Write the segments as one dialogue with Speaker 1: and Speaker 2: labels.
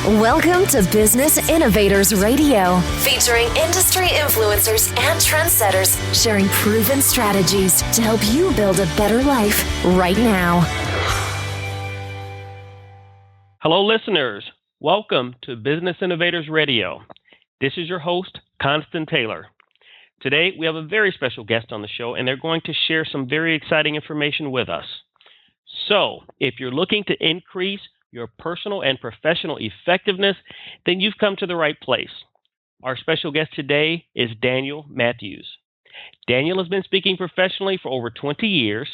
Speaker 1: Welcome to Business Innovators Radio, featuring industry influencers and trendsetters sharing proven strategies to help you build a better life right now.
Speaker 2: Hello, listeners. Welcome to Business Innovators Radio. This is your host, Constant Taylor. Today, we have a very special guest on the show, and they're going to share some very exciting information with us. So, if you're looking to increase your personal and professional effectiveness, then you've come to the right place. Our special guest today is Daniel Matthews. Daniel has been speaking professionally for over 20 years,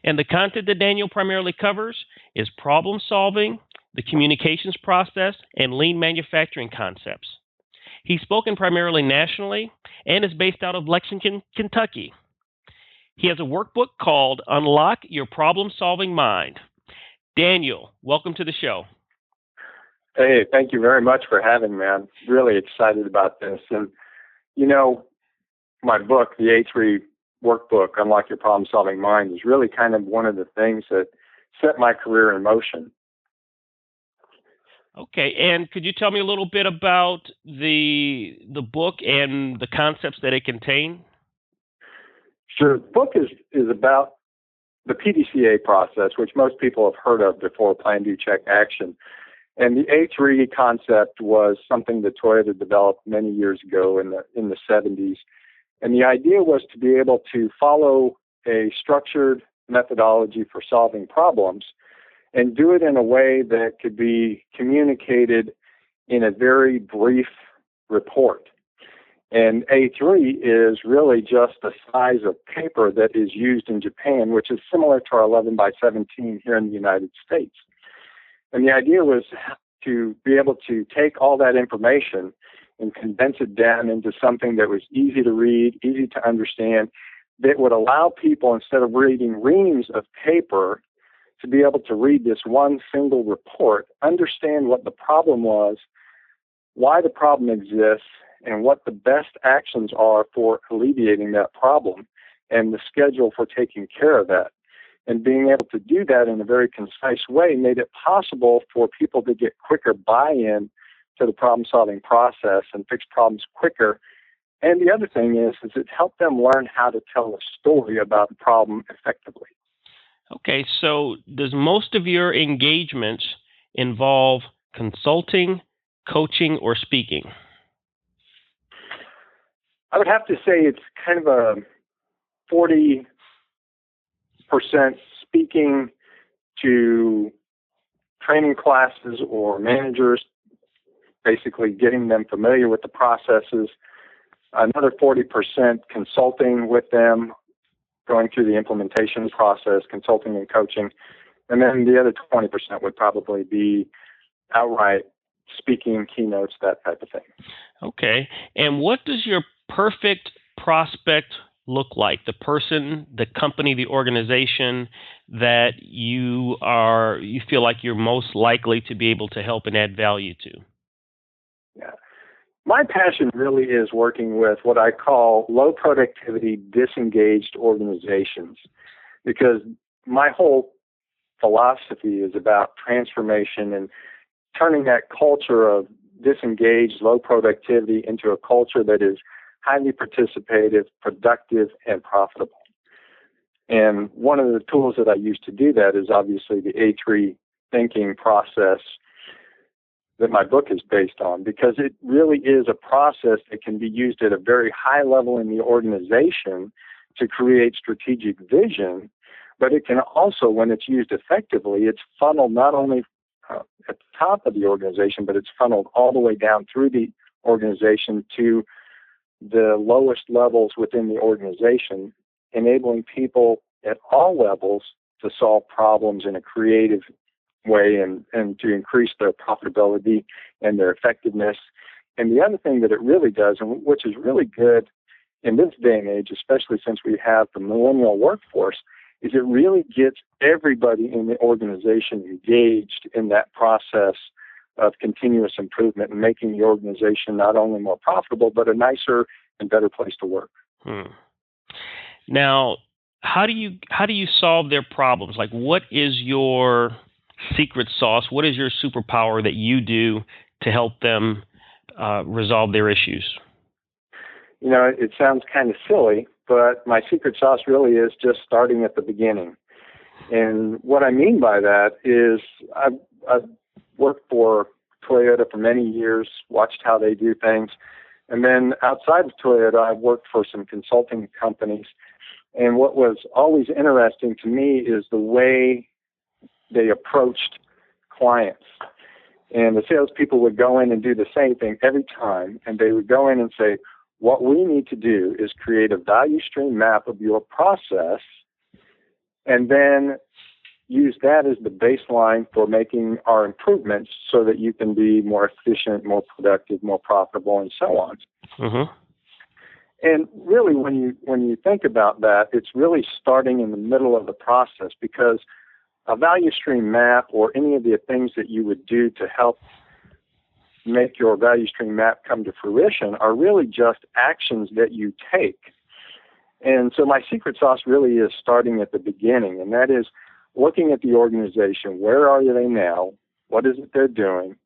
Speaker 2: and the content that Daniel primarily covers is problem solving, the communications process, and lean manufacturing concepts. He's spoken primarily nationally and is based out of Lexington, Kentucky. He has a workbook called Unlock Your Problem-Solving Mind. Daniel, welcome to the show.
Speaker 3: Hey, thank you very much for having me. I'm really excited about this. And, you know, my book, the A3 Workbook, Unlock Your Problem-Solving Mind, is really kind of one of the things that set my career in motion.
Speaker 2: Okay, and could you tell me a little bit about the book and the concepts that it contains?
Speaker 3: Sure. The book is about the PDCA process, which most people have heard of before, Plan, Do, Check, Action. And the A3 concept was something that Toyota developed many years ago in the 70s. And the idea was to be able to follow a structured methodology for solving problems and do it in a way that could be communicated in a very brief report. And A3 is really just the size of paper that is used in Japan, which is similar to our 11 by 17 here in the United States. And the idea was to be able to take all that information and condense it down into something that was easy to read, easy to understand, that would allow people, instead of reading reams of paper, to be able to read this one single report, understand what the problem was, why the problem exists, and what the best actions are for alleviating that problem, and the schedule for taking care of that. And being able to do that in a very concise way made it possible for people to get quicker buy-in to the problem-solving process and fix problems quicker. And the other thing is it helped them learn how to tell a story about the problem effectively.
Speaker 2: Okay, so does most of your engagements involve consulting, coaching, or speaking?
Speaker 3: I would have to say it's kind of a 40% speaking to training classes or managers, basically getting them familiar with the processes. Another 40% consulting with them, going through the implementation process, consulting and coaching. And then the other 20% would probably be outright speaking, keynotes, that type of thing.
Speaker 2: Okay. And what does your perfect prospect look like? The person, the company, the organization that you feel like you're most likely to be able to help and add value to?
Speaker 3: Yeah. My passion really is working with what I call low productivity, disengaged organizations, because my whole philosophy is about transformation and turning that culture of disengaged, low productivity into a culture that is highly participative, productive, and profitable. And one of the tools that I use to do that is obviously the A3 thinking process that my book is based on, because it really is a process that can be used at a very high level in the organization to create strategic vision, but it can also, when it's used effectively, it's funneled not only at the top of the organization, but it's funneled all the way down through the organization to the lowest levels within the organization, enabling people at all levels to solve problems in a creative way and to increase their profitability and their effectiveness. And the other thing that it really does, and which is really good in this day and age, especially since we have the millennial workforce, is it really gets everybody in the organization engaged in that process of continuous improvement and making the organization not only more profitable, but a nicer and better place to work.
Speaker 2: Now, how do you solve their problems? Like, what is your secret sauce? What is your superpower that you do to help them resolve their issues?
Speaker 3: You know, it sounds kind of silly, but my secret sauce really is just starting at the beginning. And what I mean by that is I've worked for Toyota for many years, watched how they do things. And then outside of Toyota, I've worked for some consulting companies. And what was always interesting to me is the way they approached clients. And the salespeople would go in and do the same thing every time. And they would go in and say, what we need to do is create a value stream map of your process and then use that as the baseline for making our improvements so that you can be more efficient, more productive, more profitable, and so on.
Speaker 2: Mm-hmm.
Speaker 3: And really, when you think about that, it's really starting in the middle of the process, because a value stream map or any of the things that you would do to help make your value stream map come to fruition are really just actions that you take. And so my secret sauce really is starting at the beginning, and that is looking at the organization. Where are they now? What is it they're doing?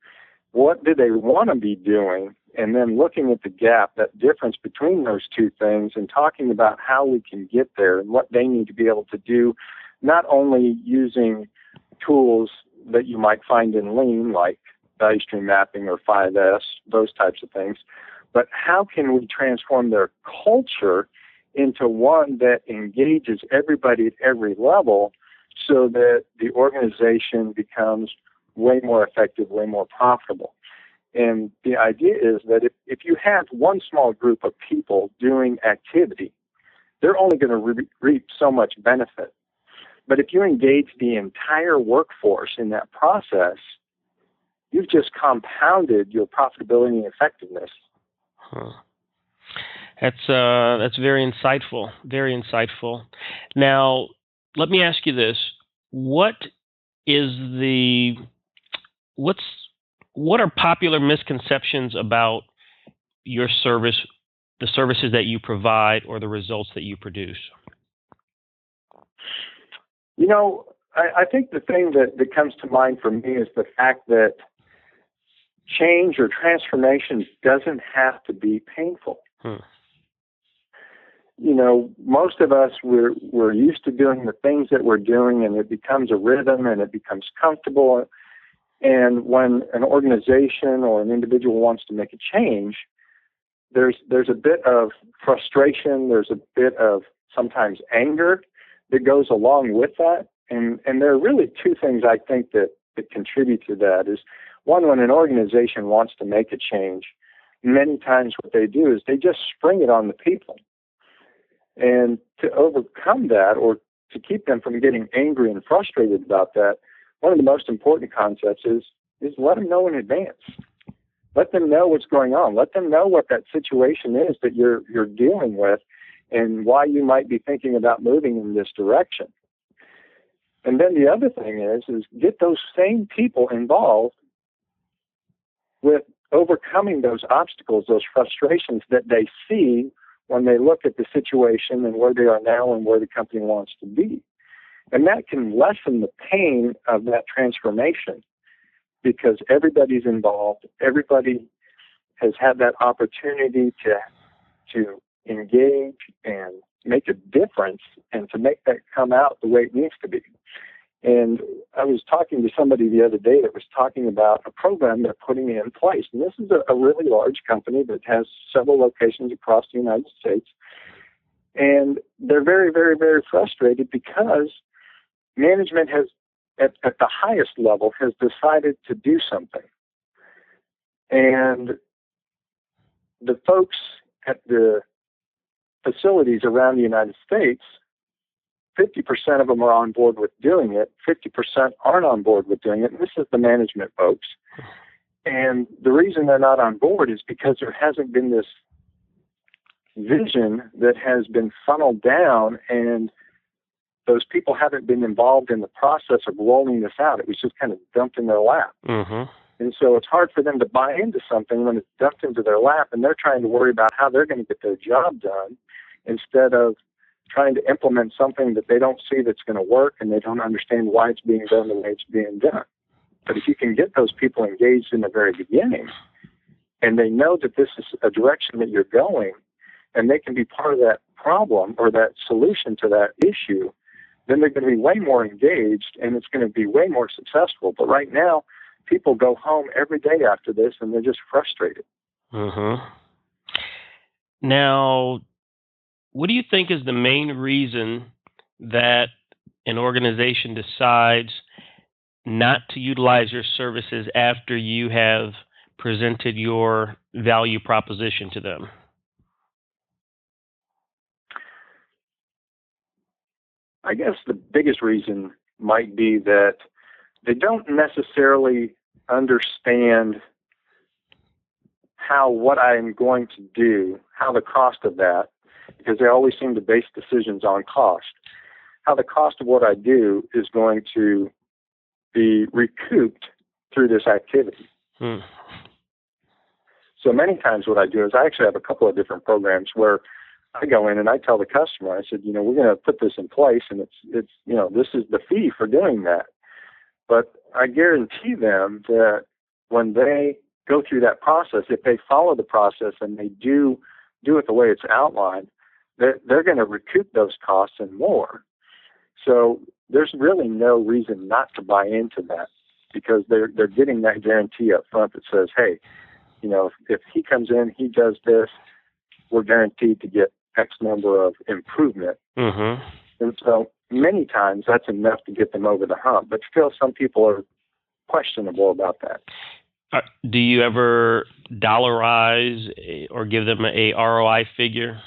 Speaker 3: What do they want to be doing? And then looking at the gap, that difference between those two things, and talking about how we can get there and what they need to be able to do, not only using tools that you might find in Lean, like value stream mapping or 5S, those types of things, but how can we transform their culture into one that engages everybody at every level so that the organization becomes way more effective, way more profitable. And the idea is that if you have one small group of people doing activity, they're only going to reap so much benefit. But if you engage the entire workforce in that process, you've just compounded your profitability and effectiveness.
Speaker 2: Huh. That's very insightful. Very insightful. Now, let me ask you this: what are popular misconceptions about your service, the services that you provide, or the results that you produce?
Speaker 3: You know, I think the thing that comes to mind for me is the fact that change or transformation doesn't have to be painful. You know, most of us, we're used to doing the things that we're doing, and it becomes a rhythm and it becomes comfortable. And when an organization or an individual wants to make a change, there's a bit of frustration, there's a bit of sometimes anger that goes along with that. And there are really two things I think that contribute to that. Is one, when an organization wants to make a change, many times what they do is they just spring it on the people. And to overcome that, or to keep them from getting angry and frustrated about that, one of the most important concepts is let them know in advance. Let them know what's going on. Let them know what that situation is that you're dealing with and why you might be thinking about moving in this direction. And then the other thing is get those same people involved with overcoming those obstacles, those frustrations that they see when they look at the situation and where they are now and where the company wants to be. And that can lessen the pain of that transformation, because everybody's involved. Everybody has had that opportunity to engage and make a difference and to make that come out the way it needs to be. And I was talking to somebody the other day that was talking about a program they're putting in place. And this is a really large company that has several locations across the United States. And they're very, very, very frustrated because management has, at the highest level, has decided to do something. And the folks at the facilities around the United States, 50% of them are on board with doing it, 50% aren't on board with doing it, and this is the management folks. And the reason they're not on board is because there hasn't been this vision that has been funneled down, and those people haven't been involved in the process of rolling this out. It was just kind of dumped in their lap.
Speaker 2: Mm-hmm.
Speaker 3: And so it's hard for them to buy into something when it's dumped into their lap, and they're trying to worry about how they're going to get their job done instead of trying to implement something that they don't see that's going to work, and they don't understand why it's being done the way it's being done. But if you can get those people engaged in the very beginning, and they know that this is a direction that you're going, and they can be part of that problem or that solution to that issue, then they're going to be way more engaged, and it's going to be way more successful. But right now, people go home every day after this, and they're just frustrated.
Speaker 2: Mm-hmm. Now, what do you think is the main reason that an organization decides not to utilize your services after you have presented your value proposition to them?
Speaker 3: I guess the biggest reason might be that they don't necessarily understand how what I'm going to do, how the cost of that, because they always seem to base decisions on cost, how the cost of what I do is going to be recouped through this activity. So many times what I do is I actually have a couple of different programs where I go in and I tell the customer, I said, we're going to put this in place, and it's this is the fee for doing that. But I guarantee them that when they go through that process, if they follow the process and they do it the way it's outlined, they're going to recoup those costs and more. So there's really no reason not to buy into that, because they're getting that guarantee up front that says, hey, if he comes in, he does this, we're guaranteed to get X number of improvement.
Speaker 2: Mm-hmm.
Speaker 3: And so many times that's enough to get them over the hump. But still, some people are questionable about that.
Speaker 2: Do you ever dollarize or give them a ROI figure?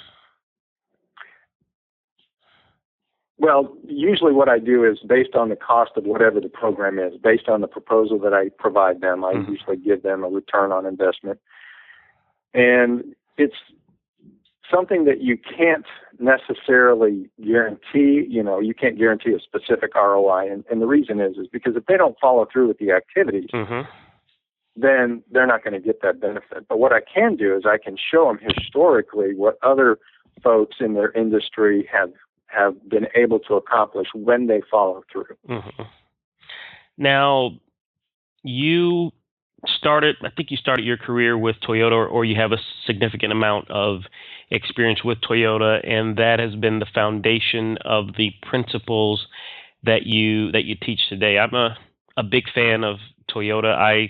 Speaker 3: Well, usually what I do is based on the cost of whatever the program is, based on the proposal that I provide them, I usually give them a return on investment. And it's something that you can't necessarily guarantee. You can't guarantee a specific ROI. And the reason is because if they don't follow through with the activities, then they're not going to get that benefit. But what I can do is I can show them historically what other folks in their industry have been able to accomplish when they follow through.
Speaker 2: Mm-hmm. Now, I think you started your career with Toyota, or you have a significant amount of experience with Toyota, and that has been the foundation of the principles that you teach today. I'm a big fan of Toyota. I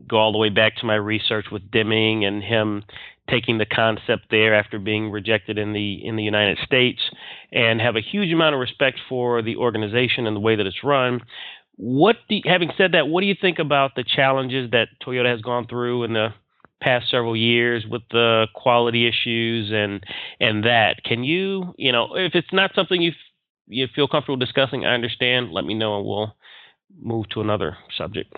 Speaker 2: go all the way back to my research with Deming and him taking the concept there after being rejected in the United States, and have a huge amount of respect for the organization and the way that it's run. Having said that, what do you think about the challenges that Toyota has gone through in the past several years with the quality issues and that? Can you, if it's not something you feel comfortable discussing, I understand. Let me know and we'll move to another subject.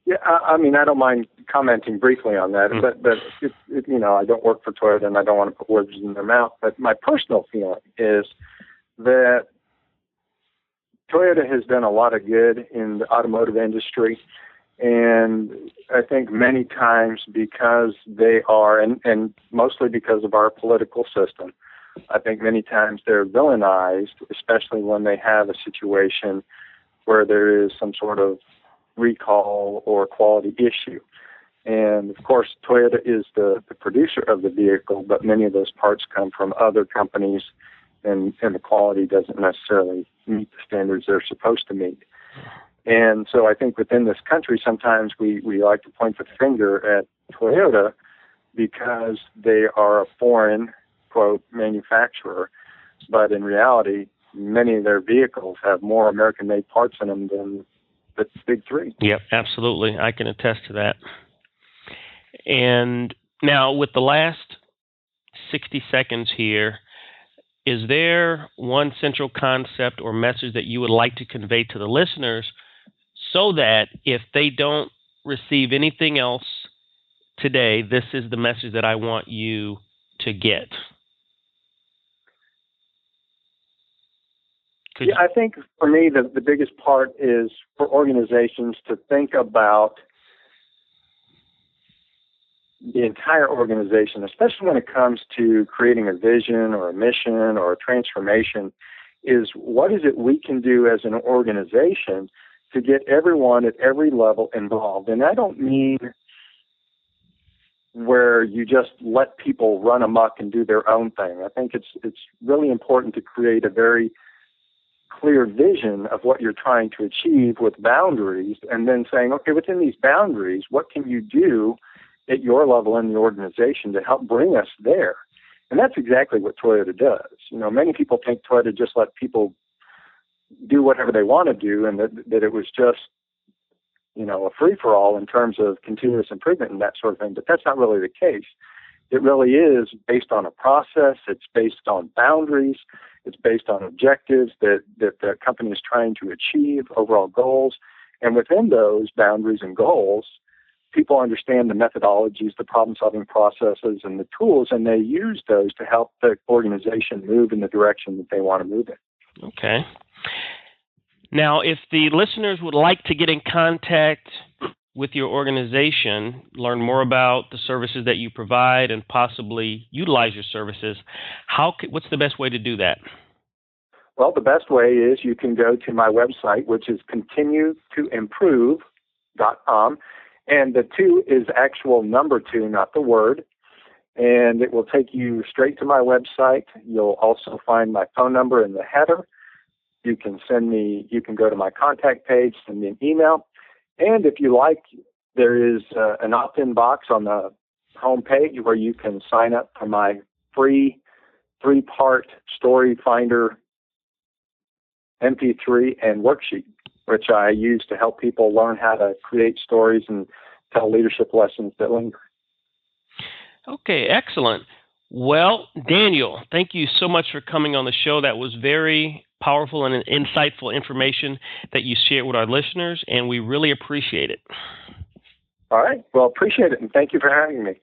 Speaker 3: Yeah, I don't mind commenting briefly on that, but I don't work for Toyota and I don't want to put words in their mouth. But my personal feeling is that Toyota has done a lot of good in the automotive industry, and I think many times because they are, and mostly because of our political system, I think many times they're villainized, especially when they have a situation where there is some sort of recall or quality issue. And of course, Toyota is the producer of the vehicle, but many of those parts come from other companies, and the quality doesn't necessarily meet the standards they're supposed to meet. And so I think within this country, sometimes we like to point the finger at Toyota because they are a foreign, quote, manufacturer. But in reality, many of their vehicles have more American-made parts in them than the big three.
Speaker 2: Yep, absolutely. I can attest to that. And now with the last 60 seconds here, is there one central concept or message that you would like to convey to the listeners so that if they don't receive anything else today, this is the message that I want you to get?
Speaker 3: I think for me, the biggest part is for organizations to think about the entire organization, especially when it comes to creating a vision or a mission or a transformation, is what is it we can do as an organization to get everyone at every level involved. And I don't mean where you just let people run amok and do their own thing. I think it's really important to create a very clear vision of what you're trying to achieve with boundaries, and then saying, okay, within these boundaries, what can you do at your level in the organization to help bring us there? And that's exactly what Toyota does. Many people think Toyota just let people do whatever they want to do, and that it was just, a free-for-all in terms of continuous improvement and that sort of thing. But that's not really the case. It really is based on a process. It's based on boundaries. It's based on objectives that the company is trying to achieve, overall goals. And within those boundaries and goals, people understand the methodologies, the problem-solving processes, and the tools, and they use those to help the organization move in the direction that they want to move in.
Speaker 2: Okay. Now, if the listeners would like to get in contact with your organization, learn more about the services that you provide, and possibly utilize your services, what's the best way to do that?
Speaker 3: Well, the best way is you can go to my website, which is continuetoimprove.com. And the 2 is actual number 2, not the word. And it will take you straight to my website. You'll also find my phone number in the header. You can go to my contact page, send me an email. And if you like, there is an opt-in box on the home page where you can sign up for my free 3-part story finder MP3 and worksheet, which I use to help people learn how to create stories and tell leadership lessons that linger.
Speaker 2: Okay, excellent. Well, Daniel, thank you so much for coming on the show. That was very powerful and insightful information that you shared with our listeners, and we really appreciate it.
Speaker 3: All right. Well, appreciate it, and thank you for having me.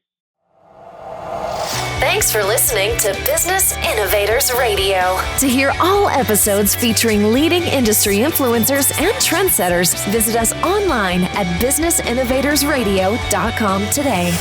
Speaker 1: Thanks for listening to Business Innovators Radio. To hear all episodes featuring leading industry influencers and trendsetters, visit us online at businessinnovatorsradio.com today.